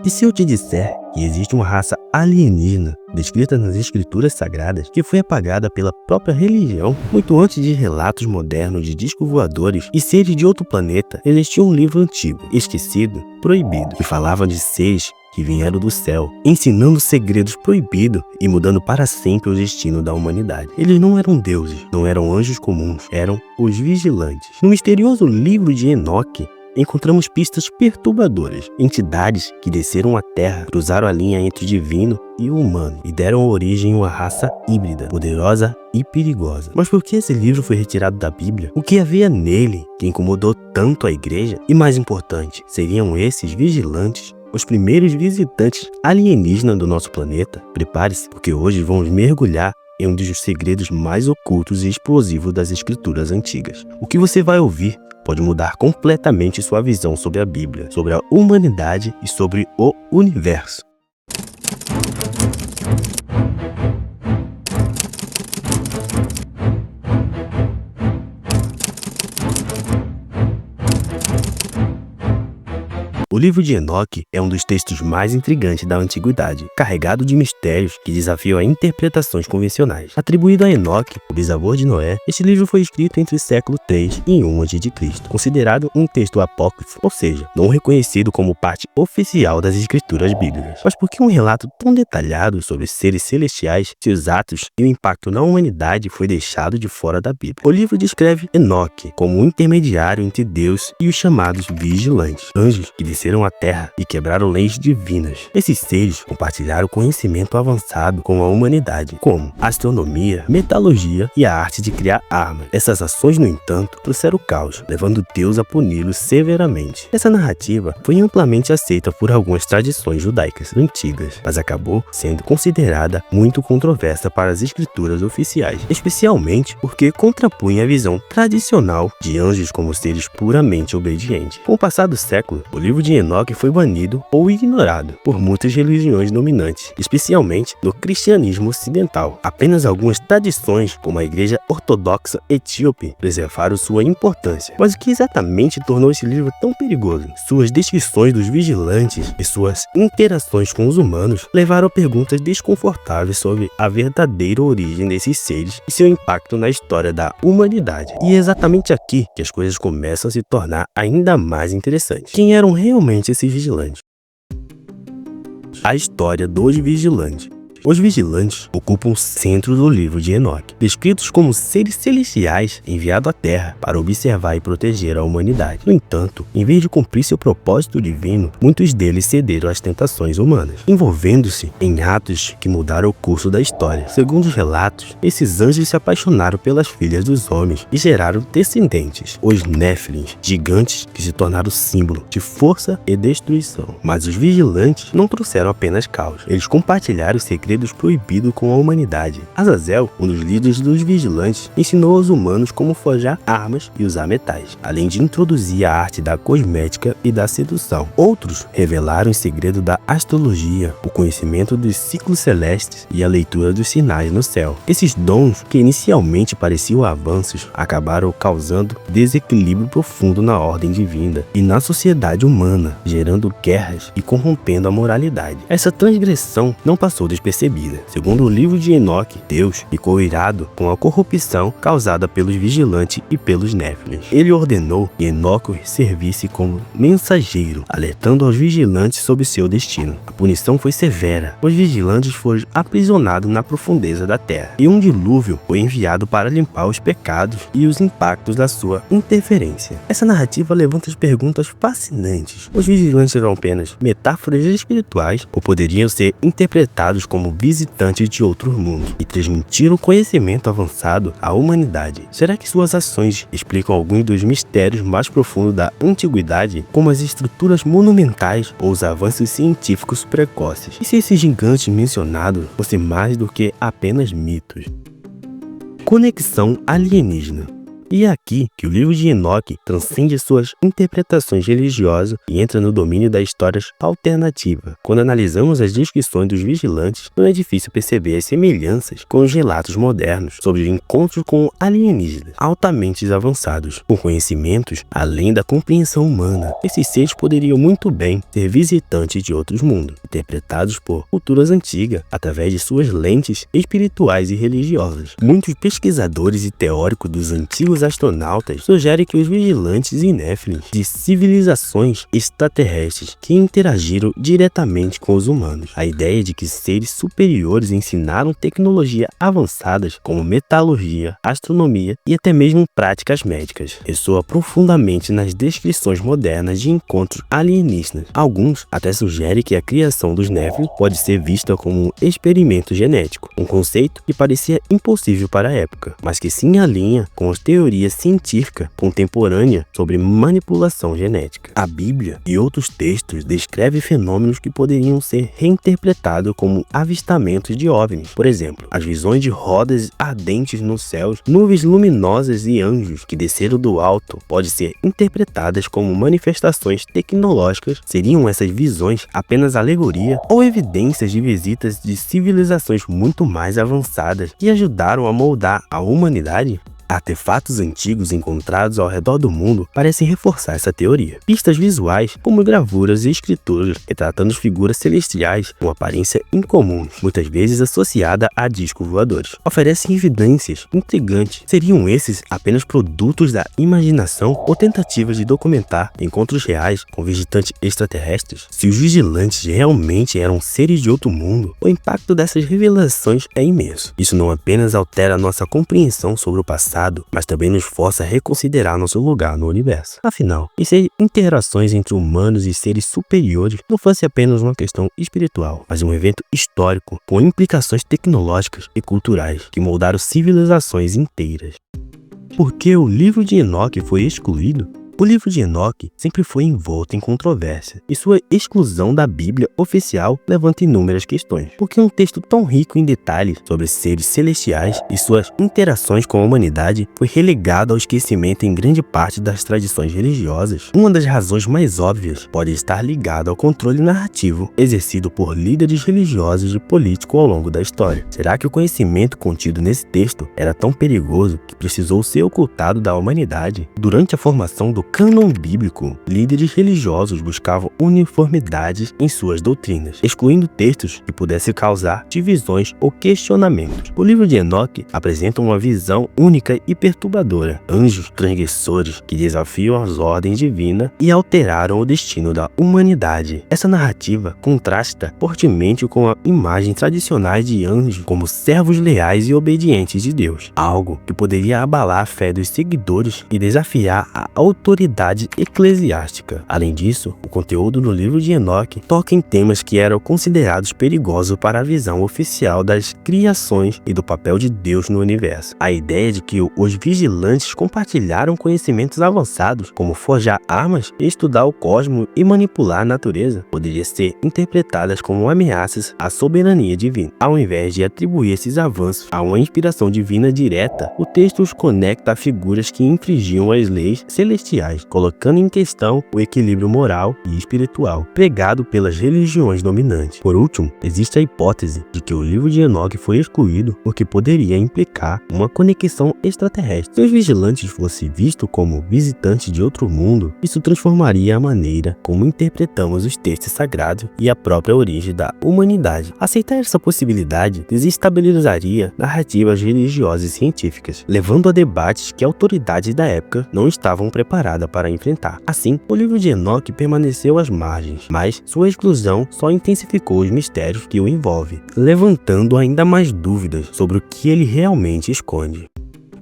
E se eu te disser que existe uma raça alienígena descrita nas escrituras sagradas que foi apagada pela própria religião, muito antes de relatos modernos de discos voadores e seres de outro planeta, existia um livro antigo, esquecido, proibido, que falava de seres que vieram do céu, ensinando segredos proibidos e mudando para sempre o destino da humanidade. Eles não eram deuses, não eram anjos comuns, eram os vigilantes. No misterioso livro de Enoque, encontramos pistas perturbadoras, entidades que desceram à Terra, cruzaram a linha entre o divino e o humano e deram origem a uma raça híbrida, poderosa e perigosa. Mas por que esse livro foi retirado da Bíblia? O que havia nele que incomodou tanto a igreja? E mais importante, seriam esses vigilantes os primeiros visitantes alienígenas do nosso planeta? Prepare-se, porque hoje vamos mergulhar em um dos segredos mais ocultos e explosivos das escrituras antigas. O que você vai ouvir pode mudar completamente sua visão sobre a Bíblia, sobre a humanidade e sobre o universo. O livro de Enoque é um dos textos mais intrigantes da antiguidade, carregado de mistérios que desafiam a interpretações convencionais. Atribuído a Enoque, o bisavô de Noé, este livro foi escrito entre o século 3 e 1 a.C., considerado um texto apócrifo, ou seja, não reconhecido como parte oficial das escrituras bíblicas. Mas por que um relato tão detalhado sobre seres celestiais, seus atos e o impacto na humanidade foi deixado de fora da Bíblia? O livro descreve Enoque como um intermediário entre Deus e os chamados vigilantes, anjos que desceram à Terra e quebraram leis divinas. Esses seres compartilharam conhecimento avançado com a humanidade, como astronomia, metalurgia e a arte de criar armas. Essas ações, no entanto, trouxeram caos, levando Deus a puni-los severamente. Essa narrativa foi amplamente aceita por algumas tradições judaicas antigas, mas acabou sendo considerada muito controversa para as escrituras oficiais, especialmente porque contrapunha a visão tradicional de anjos como seres puramente obedientes. Com o passar do século, o livro de Enoque foi banido ou ignorado por muitas religiões dominantes, especialmente no cristianismo ocidental. Apenas algumas tradições, como a Igreja Ortodoxa Etíope, preservaram sua importância. Mas o que exatamente tornou esse livro tão perigoso? Suas descrições dos vigilantes e suas interações com os humanos levaram a perguntas desconfortáveis sobre a verdadeira origem desses seres e seu impacto na história da humanidade. E é exatamente aqui que as coisas começam a se tornar ainda mais interessantes. Quem eram realmente esses vigilantes? A história dos vigilantes. Os vigilantes ocupam o centro do livro de Enoque, descritos como seres celestiais enviados à Terra para observar e proteger a humanidade. No entanto, em vez de cumprir seu propósito divino, muitos deles cederam às tentações humanas, envolvendo-se em atos que mudaram o curso da história. Segundo os relatos, esses anjos se apaixonaram pelas filhas dos homens e geraram descendentes, os Néfilins, gigantes que se tornaram símbolo de força e destruição. Mas os vigilantes não trouxeram apenas caos, eles compartilharam os segredos proibidos com a humanidade. Azazel, um dos líderes dos vigilantes, ensinou aos humanos como forjar armas e usar metais, além de introduzir a arte da cosmética e da sedução. Outros revelaram o segredo da astrologia, o conhecimento dos ciclos celestes e a leitura dos sinais no céu. Esses dons, que inicialmente pareciam avanços, acabaram causando desequilíbrio profundo na ordem divina e na sociedade humana, gerando guerras e corrompendo a moralidade. Essa transgressão não passou despercebida. Segundo o livro de Enoque, Deus ficou irado com a corrupção causada pelos vigilantes e pelos Néfilins. Ele ordenou que Enoque servisse como mensageiro, alertando aos vigilantes sobre seu destino. A punição foi severa. Os vigilantes foram aprisionados na profundeza da terra, e um dilúvio foi enviado para limpar os pecados e os impactos da sua interferência. Essa narrativa levanta as perguntas fascinantes. Os vigilantes eram apenas metáforas espirituais ou poderiam ser interpretados como visitantes de outros mundos e transmitiram conhecimento avançado à humanidade? Será que suas ações explicam alguns dos mistérios mais profundos da antiguidade, como as estruturas monumentais ou os avanços científicos precoces? E se esses gigantes mencionados fossem mais do que apenas mitos? Conexão alienígena. E é aqui que o livro de Enoque transcende suas interpretações religiosas e entra no domínio da história alternativa. Quando analisamos as descrições dos vigilantes, não é difícil perceber as semelhanças com os relatos modernos sobre encontros com alienígenas altamente avançados, com conhecimentos além da compreensão humana. Esses seres poderiam muito bem ser visitantes de outros mundos, interpretados por culturas antigas através de suas lentes espirituais e religiosas. Muitos pesquisadores e teóricos dos antigos astronautas sugerem que os vigilantes e néfilins de civilizações extraterrestres que interagiram diretamente com os humanos. A ideia de que seres superiores ensinaram tecnologia avançadas como metalurgia, astronomia e até mesmo práticas médicas ressoa profundamente nas descrições modernas de encontros alienígenas. Alguns até sugerem que a criação dos néfilins pode ser vista como um experimento genético, um conceito que parecia impossível para a época, mas que se alinha com as teorias científicas contemporâneas sobre manipulação genética. A Bíblia e outros textos descrevem fenômenos que poderiam ser reinterpretados como avistamentos de OVNIs. Por exemplo, as visões de rodas ardentes nos céus, nuvens luminosas e anjos que desceram do alto podem ser interpretadas como manifestações tecnológicas. Seriam essas visões apenas alegoria ou evidências de visitas de civilizações muito mais avançadas que ajudaram a moldar a humanidade? Artefatos antigos encontrados ao redor do mundo parecem reforçar essa teoria. Pistas visuais, como gravuras e escrituras retratando figuras celestiais com aparência incomum, muitas vezes associada a discos voadores, oferecem evidências intrigantes. Seriam esses apenas produtos da imaginação ou tentativas de documentar encontros reais com visitantes extraterrestres? Se os vigilantes realmente eram seres de outro mundo, o impacto dessas revelações é imenso. Isso não apenas altera nossa compreensão sobre o passado, mas também nos força a reconsiderar nosso lugar no universo. Afinal, e se interações entre humanos e seres superiores não fosse apenas uma questão espiritual, mas um evento histórico com implicações tecnológicas e culturais que moldaram civilizações inteiras? Por que o livro de Enoque foi excluído? O livro de Enoque sempre foi envolto em controvérsia, e sua exclusão da Bíblia oficial levanta inúmeras questões. Por que um texto tão rico em detalhes sobre seres celestiais e suas interações com a humanidade foi relegado ao esquecimento em grande parte das tradições religiosas? Uma das razões mais óbvias pode estar ligada ao controle narrativo exercido por líderes religiosos e políticos ao longo da história. Será que o conhecimento contido nesse texto era tão perigoso que precisou ser ocultado da humanidade? Durante a formação do cânon bíblico, líderes religiosos buscavam uniformidades em suas doutrinas, excluindo textos que pudessem causar divisões ou questionamentos. O livro de Enoque apresenta uma visão única e perturbadora. Anjos transgressores que desafiam as ordens divinas e alteraram o destino da humanidade. Essa narrativa contrasta fortemente com a imagem tradicional de anjos como servos leais e obedientes de Deus, algo que poderia abalar a fé dos seguidores e desafiar a autoridade eclesiástica. Além disso, o conteúdo do livro de Enoque toca em temas que eram considerados perigosos para a visão oficial das criações e do papel de Deus no universo. A ideia de que os vigilantes compartilharam conhecimentos avançados, como forjar armas, estudar o cosmos e manipular a natureza, poderia ser interpretadas como ameaças à soberania divina. Ao invés de atribuir esses avanços a uma inspiração divina direta, o texto os conecta a figuras que infringiam as leis celestiais, colocando em questão o equilíbrio moral e espiritual pregado pelas religiões dominantes. Por último, existe a hipótese de que o livro de Enoque foi excluído porque poderia implicar uma conexão extraterrestre. Se os vigilantes fossem vistos como visitantes de outro mundo, isso transformaria a maneira como interpretamos os textos sagrados e a própria origem da humanidade. Aceitar essa possibilidade desestabilizaria narrativas religiosas e científicas, levando a debates que autoridades da época não estavam preparadas para enfrentar. Assim, o livro de Enoque permaneceu às margens, mas sua exclusão só intensificou os mistérios que o envolvem, levantando ainda mais dúvidas sobre o que ele realmente esconde.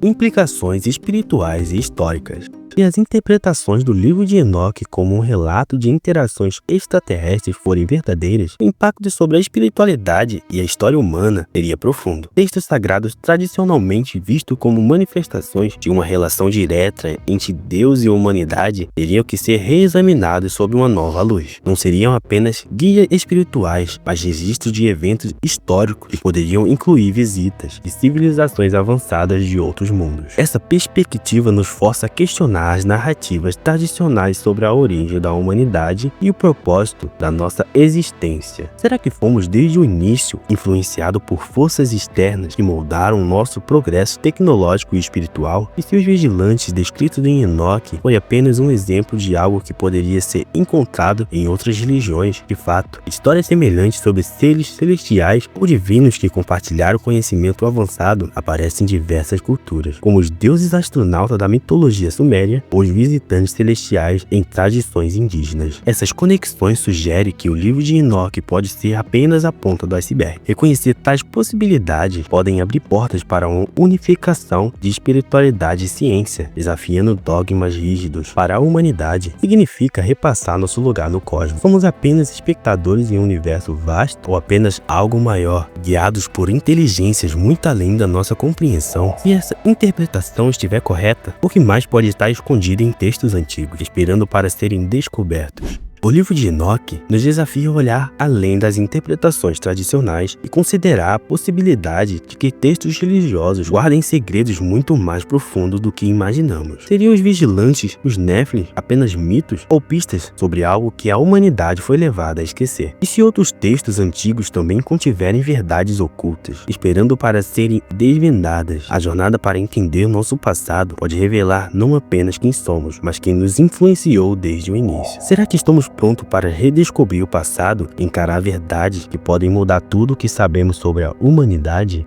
Implicações espirituais e históricas. Se as interpretações do livro de Enoque como um relato de interações extraterrestres forem verdadeiras, o impacto sobre a espiritualidade e a história humana seria profundo. Textos sagrados tradicionalmente vistos como manifestações de uma relação direta entre Deus e a humanidade teriam que ser reexaminados sob uma nova luz. Não seriam apenas guias espirituais, mas registros de eventos históricos que poderiam incluir visitas de civilizações avançadas de outros mundos. Essa perspectiva nos força a questionar as narrativas tradicionais sobre a origem da humanidade e o propósito da nossa existência. Será que fomos desde o início influenciados por forças externas que moldaram nosso progresso tecnológico e espiritual? E se os vigilantes descritos em Enoque foi apenas um exemplo de algo que poderia ser encontrado em outras religiões? De fato, histórias semelhantes sobre seres celestiais ou divinos que compartilharam conhecimento avançado aparecem em diversas culturas, como os deuses astronautas da mitologia suméria ou os visitantes celestiais em tradições indígenas. Essas conexões sugerem que o livro de Enoque pode ser apenas a ponta do iceberg. Reconhecer tais possibilidades podem abrir portas para uma unificação de espiritualidade e ciência, desafiando dogmas rígidos. Para a humanidade, significa repassar nosso lugar no cosmos. Somos apenas espectadores em um universo vasto ou apenas algo maior, guiados por inteligências muito além da nossa compreensão? Se essa interpretação estiver correta, o que mais pode estar escondido em textos antigos, esperando para serem descobertos? O livro de Enoque nos desafia a olhar além das interpretações tradicionais e considerar a possibilidade de que textos religiosos guardem segredos muito mais profundos do que imaginamos. Seriam os vigilantes, os Nephilim, apenas mitos ou pistas sobre algo que a humanidade foi levada a esquecer? E se outros textos antigos também contiverem verdades ocultas, esperando para serem desvendadas? A jornada para entender nosso passado pode revelar não apenas quem somos, mas quem nos influenciou desde o início. Será que estamos prontos para redescobrir o passado e encarar verdades que podem mudar tudo o que sabemos sobre a humanidade?